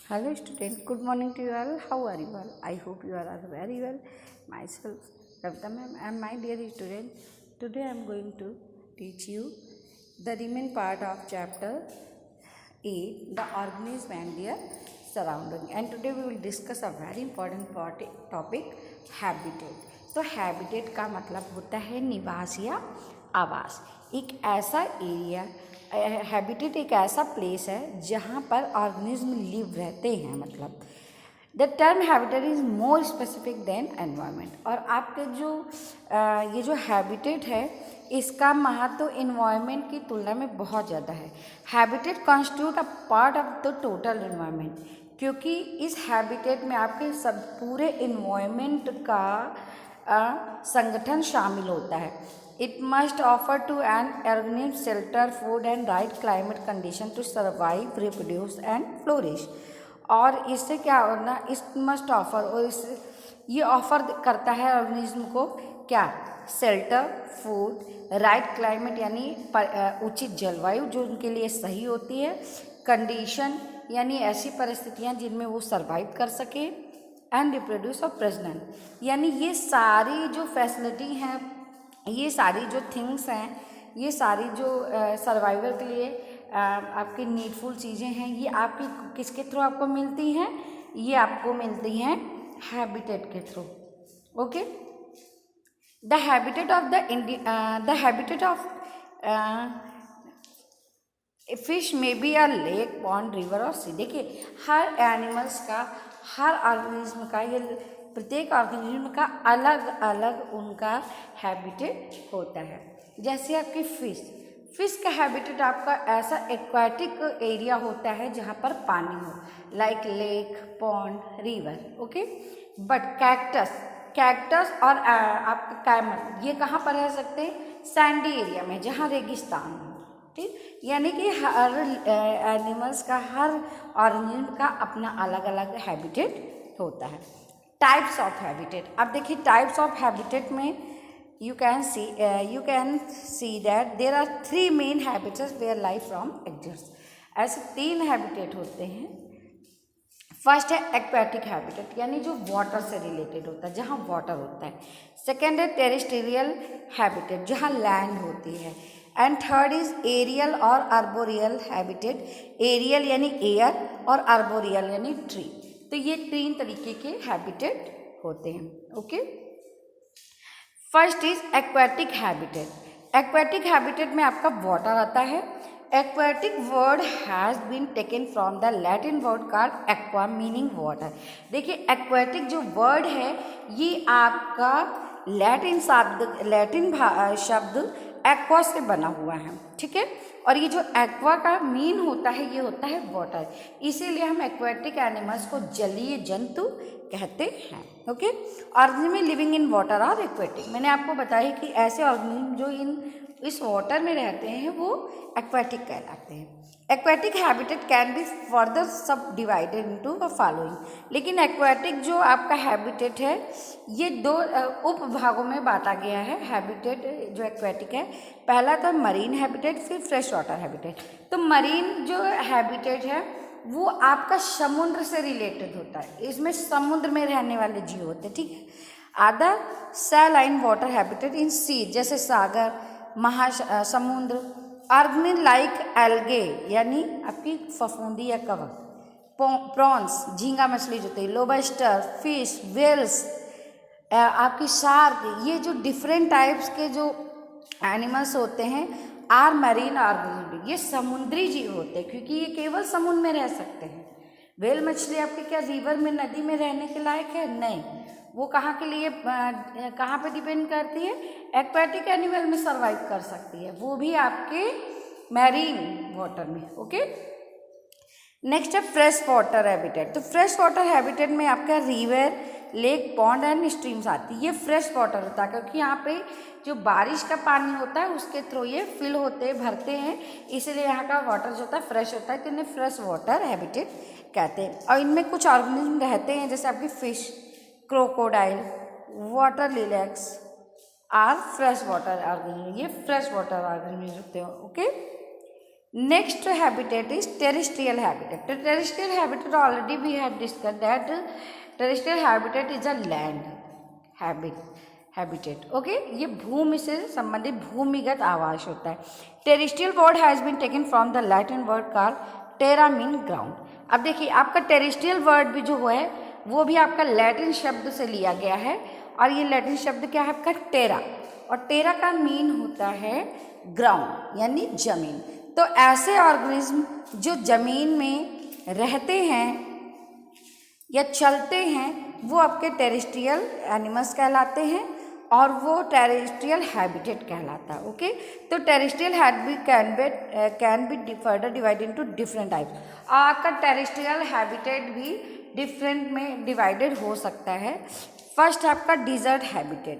Hello student, good morning to you all. How are you all? I hope you all are very well. Myself, Kavita ma'am, and my dear student, today I am going to teach you the remaining part of chapter 8, the organism and their surrounding. And today we will discuss a very important topic, habitat. तो habitat का मतलब होता है निवास या आवास। एक ऐसा एरिया, हैबिटेट एक ऐसा प्लेस है जहाँ पर ऑर्गेनिज्म लिव रहते हैं। मतलब the term habitat is more specific than environment. और आपके जो ये जो हैबिटेट है इसका महत्व इन्वायरमेंट की तुलना में बहुत ज़्यादा है। Habitat constitute a part of the total environment, क्योंकि इस हैबिटेट में आपके सब पूरे इन्वायरमेंट का संगठन शामिल होता है। It must offer to an organism shelter, food and right climate condition to survive, reproduce and flourish. और इससे क्या होना, इस मस्ट ऑफर, और इस ये ऑफर करता है ऑर्गेनिज्म को क्या, शेल्टर, फूड, राइट क्लाइमेट यानी उचित जलवायु जो उनके लिए सही होती है, कंडीशन यानी ऐसी परिस्थितियाँ जिनमें वो सर्वाइव कर सके, एंड रिप्रोड्यूस और प्रजनन यानी ये सारी जो फैसिलिटी हैं, ये सारी जो थिंग्स हैं, ये सारी जो सर्वाइवल के लिए आपकी नीडफुल चीज़ें हैं, ये आपकी किसके थ्रू आपको मिलती हैं, ये आपको मिलती हैं हैबिटेट के through. Okay, the habitat of fish में be a lake, pond, river और सी। देखिए हर एनिमल्स का, हर ऑर्गेनिज्म का, ये प्रत्येक ऑर्गेनिज्म का अलग अलग उनका हैबिटेट होता है। जैसे आपकी फिश का हैबिटेट आपका ऐसा एक्वाटिक एरिया होता है जहाँ पर पानी हो, like lake, pond, river. Okay, but cactus और आपका कैमल ये कहाँ पर रह सकते हैं, सैंडी एरिया में जहाँ रेगिस्तान हो। ठीक, यानी कि हर एनिमल्स का, हर ऑर्गेनिज्म का अपना अलग अलग हैबिटेट होता है। टाइप्स ऑफ हैबिटेट, अब देखिए टाइप्स ऑफ हैबिटेट में you can see that there are three main habitats where life form exists। ऐसे तीन हैबिटेट होते हैं। फर्स्ट है एक्वेटिक हैबिटेट यानी जो वाटर से रिलेटेड होता है, जहाँ वाटर होता है। सेकेंड है टेरेस्ट्रियल हैबिटेट जहाँ लैंड होती है। एंड थर्ड इज एरियल और आर्बोरियल हैबिटेट। एरियल यानी एयर और आर्बोरियल यानी ट्री। तो ये तीन तरीके के हैबिटेट होते हैं। Okay, first is aquatic habitat. Aquatic habitat में आपका वाटर आता है। Aquatic word has been taken from the Latin word called aqua meaning water. देखिए एक्वेटिक जो वर्ड है ये आपका लैटिन शब्द एक्वा से बना हुआ है। ठीक है, और ये जो एक्वा का मीन होता है ये होता है वाटर, इसीलिए हम एक्वेटिक एनिमल्स को जलीय जंतु कहते हैं। Okay, organism living in water और एक्वेटिक, मैंने आपको बताया कि ऐसे ऑर्गेनिज्म जो इस वाटर में रहते हैं वो एक्वेटिक कहलाते हैं। Aquatic habitat can be further सब डिवाइडेड इनटू द फॉलोइंग। लेकिन एक्वेटिक जो आपका हैबिटेट है ये दो उप भागों में बांटा गया है। हैबिटेट जो एक्वेटिक है, पहला तो मरीन हैबिटेट, फिर फ्रेश वाटर हैबिटेट। तो मरीन जो हैबिटेट है वो आपका समुद्र से रिलेटेड होता है, इसमें समुद्र में रहने वाले जीव होते हैं। ठीक है, other saline water habitat in sea जैसे सागर, समुद्र। ऑर्गेनिज्म लाइक एल्गे यानी आपकी फफूंदी या कवक, प्रॉन्स झींगा मछली जो होती है, लोबस्टर, फिश, वेल्स, आपकी शार्क, ये जो डिफरेंट टाइप्स के जो एनिमल्स होते हैं आर मरीन ऑर्गेनिज्म, ये समुद्री जीव होते हैं क्योंकि ये केवल समुद्र में रह सकते हैं। वेल मछली आपके क्या रिवर में, नदी में रहने के लायक है? नहीं, वो कहाँ के लिए, कहाँ पे डिपेंड करती है, एक्वेटिक एनिमल में सर्वाइव कर सकती है, वो भी आपके मैरीन वाटर में। ओके, नेक्स्ट है फ्रेश वाटर हैबिटेट। तो फ्रेश वाटर हैबिटेट में आपका river, lake, pond and streams आती है। ये फ्रेश वाटर होता है क्योंकि यहाँ पे जो बारिश का पानी होता है उसके थ्रू ये फिल होते हैं, भरते हैं, इसीलिए यहाँ का वाटर जो होता है फ्रेश होता है, तो इन्हें फ्रेश वाटर हैबिटेट कहते हैं। और इनमें कुछ ऑर्गेनिज्म रहते हैं जैसे आपकी fish, crocodile, water lilacs are fresh water organism, ये फ्रेश वाटर ऑर्गेनिज्म होते हैं। Okay, Next habitat is terrestrial habitat. The terrestrial habitat already we have discussed that terrestrial habitat is a land habitat. Okay, ये भूमि से संबंधित भूमिगत आवास होता है. Terrestrial word has been taken from the Latin word called terra mean ground. अब देखिए आपका terrestrial word भी जो है वो भी आपका लैटिन शब्द से लिया गया है और ये लैटिन शब्द क्या है आपका टेरा, और टेरा का मीन होता है ग्राउंड यानी जमीन. तो ऐसे ऑर्गेनिज्म जो जमीन में रहते हैं या चलते हैं वो आपके टेरेस्ट्रियल एनिमल्स कहलाते हैं और वो टेरेस्ट्रियल हैबिटेट कहलाता है. ओके, तो terrestrial habitat can be further divide into different types. आपका टेरेस्ट्रियल हैबिटेट भी डिफरेंट में डिवाइडेड हो सकता है. फर्स्ट आपका डिजर्ट हैबिटेट.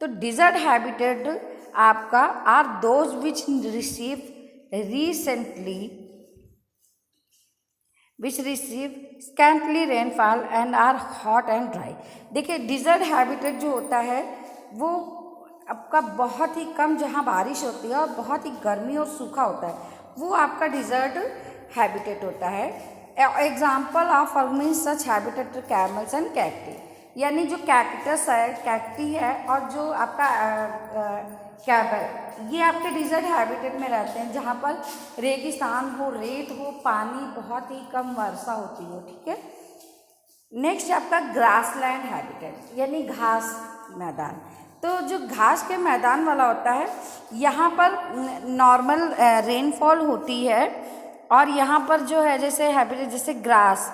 तो डिजर्ट हैबिटेट आपका are those which receive scantily rainfall and are hot and dry. देखिए डिजर्ट हैबिटेट जो होता है वो आपका बहुत ही कम जहाँ बारिश होती है और बहुत ही गर्मी और सूखा होता है वो आपका डिजर्ट हैबिटेट होता है. Example of organism such habitat camels and cacti. यानी जो कैक्टस है, कैक्टी है और जो आपका कैबल, ये आपके डिजर्ट हैबिटेट में रहते हैं जहाँ पर रेगिस्तान हो, रेत हो, पानी बहुत ही कम वर्षा होती हो. ठीक है. नेक्स्ट आपका ग्रासलैंड हैबिटेट यानी घास मैदान. तो जो घास के मैदान वाला होता है यहाँ पर नॉर्मल रेनफॉल होती है और यहाँ पर जो है जैसे हैबिटेट जैसे ग्रास,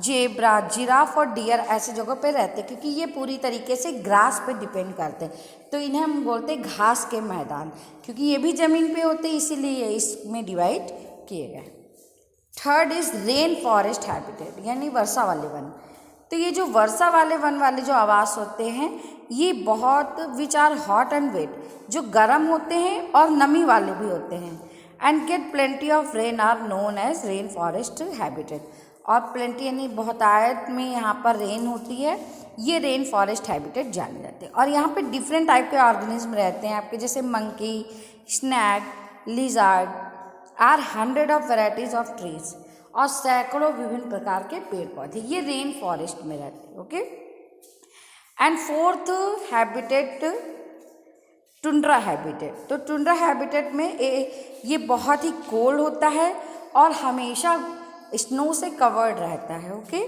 जेब्रा, जिराफ और डियर ऐसे जगहों पे रहते हैं क्योंकि ये पूरी तरीके से ग्रास पे डिपेंड करते हैं. तो इन्हें हम बोलते हैं घास के मैदान क्योंकि ये भी ज़मीन पे होते हैं इसीलिए इसमें डिवाइड किए गए. Third is rain forest habitat यानी वर्षा वाले वन. तो ये जो वर्षा वाले वन वाले जो आवास होते हैं ये बहुत which are hot and wet, जो गर्म होते हैं और नमी वाले भी होते हैं. And get plenty of rain are known as rain forest habitat. और प्लेंटी यानी बहुतायत में यहाँ पर रेन होती है, ये रेन फॉरेस्ट हैबिटेट जाने जाते हैं. और यहाँ पे डिफरेंट टाइप के ऑर्गेनिज्म रहते हैं आपके जैसे monkey, snake, lizard are 100 of varieties of trees और सैकड़ों विभिन्न प्रकार के पेड़ पौधे ये रेन फॉरेस्ट में रहते हैं. Okay. And fourth habitat tundra habitat. तो टुंड्रा हैबिटेट में ये बहुत ही कोल्ड होता है और हमेशा स्नो से कवर्ड रहता है. ओके.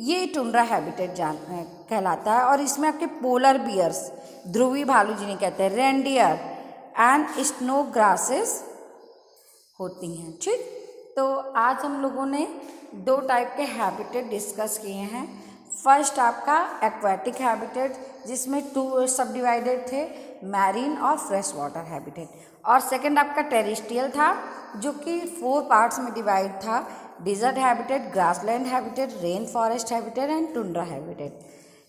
ये टुंड्रा हैबिटेट कहलाता है और इसमें आपके पोलर बियर्स, ध्रुवी भालू जिन्हें कहते हैं, रेंडियर एंड स्नो ग्रासेस होती हैं. ठीक. तो आज हम लोगों ने 2 टाइप के हैबिटेट डिस्कस किए हैं. फर्स्ट आपका एक्वेटिक हैबिटेट जिसमें 2 सब डिवाइडेड थे, मैरीन और फ्रेश वाटर हैबिटेट. और सेकंड आपका टेरेस्ट्रियल था जो कि 4 पार्ट्स में डिवाइड था, desert habitat, grassland habitat, rain forest habitat and tundra habitat.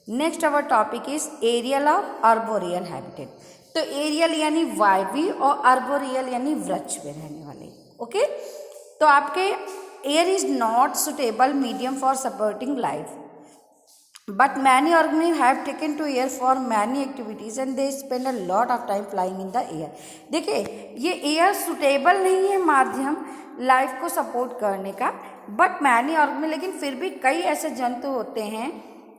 Next our topic is aerial और अर्बोरियल हैबिटेट. तो एरियल यानी वायवी और अर्बोरियल यानी वृक्ष पे रहने वाले. ओके. तो आपके air is not suitable medium for supporting life but many organism have taken to air for many activities and they spend a lot of time flying in the air. देखिए ये air suitable नहीं है माध्यम life को support करने का, but many organism, लेकिन फिर भी कई ऐसे जंतु होते हैं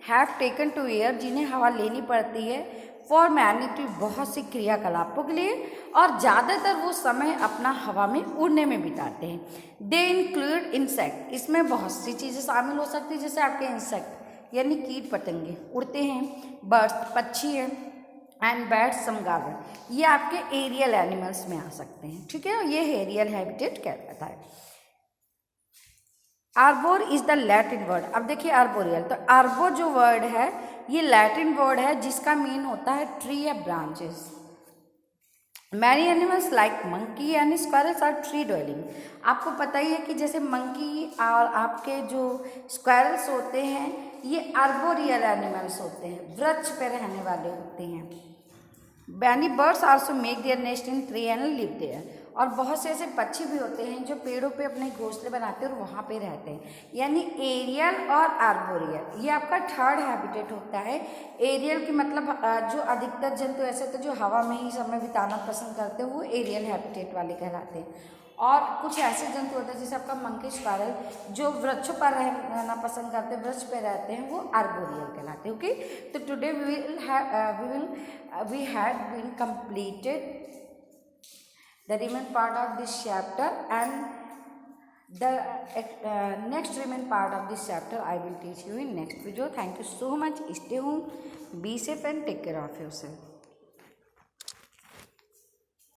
हैव टेकन टू एयर जिन्हें हवा लेनी पड़ती है फॉर मैनी बहुत सी क्रियाकलापों के लिए और ज़्यादातर वो समय अपना हवा में उड़ने में बिताते हैं. They include insect. इसमें बहुत सी चीज़ें शामिल हो सकती है जैसे आपके इंसेक्ट यानी कीट पतंगे उड़ते हैं, बर्ड्स पक्षी हैं एंड बैट्स चमगादड़, ये आपके एरियल एनिमल्स में आ सकते हैं. ठीक है. ये एरियल हैबिटेट कहलाता है. आर्बोर इज द लैटिन वर्ड. अब देखिए आर्बोरियल. तो आर्बो जो वर्ड है ये लैटिन वर्ड है जिसका मीन होता है ट्री या branches. Many animals like monkey and squirrels are tree dwelling. आपको पता ही है कि जैसे मंकी और आपके जो स्क्वायरल्स होते हैं ये आर्बोरियल एनिमल्स होते हैं, वृक्ष पे रहने वाले होते हैं. Many birds also make their nest in tree and live there. और बहुत से ऐसे पक्षी भी होते हैं जो पेड़ों पे अपने घोंसले बनाते हैं और वहाँ पे रहते हैं. यानी एरियल और आर्बोरियल ये आपका थर्ड हैबिटेट होता है. एरियल की मतलब जो अधिकतर जंतु ऐसे होते हैं जो हवा में ही समय बिताना पसंद करते हैं वो एरियल हैबिटेट वाले कहलाते हैं. और कुछ ऐसे जंतु होते हैं जैसे आपका मंकी स्क्वारल जो वृक्षों पर रहना पसंद करते हैं, वृक्ष पे रहते हैं, वो आर्बोरियल कहलाते हैं। ओके, तो today we had been completed the remaining part of this chapter, and the next remaining part of this chapter I will teach you in next video. Thank you so much. Stay home, be safe and take care of yourself.